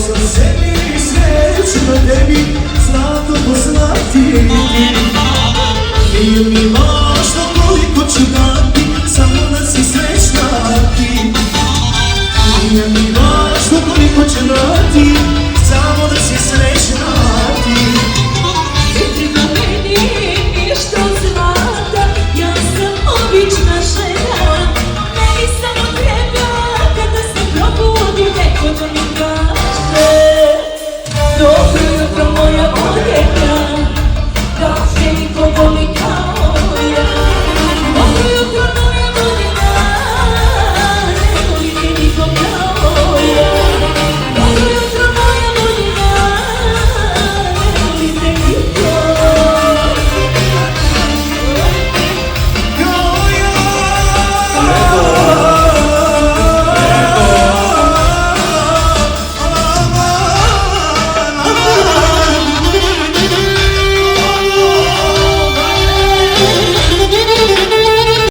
sam sebi sreću na tebi zlato poslati. Nije mi važno koliko ću dati, samo da si srećna ti. Nije mi važno koliko ću dati, samo da si srećna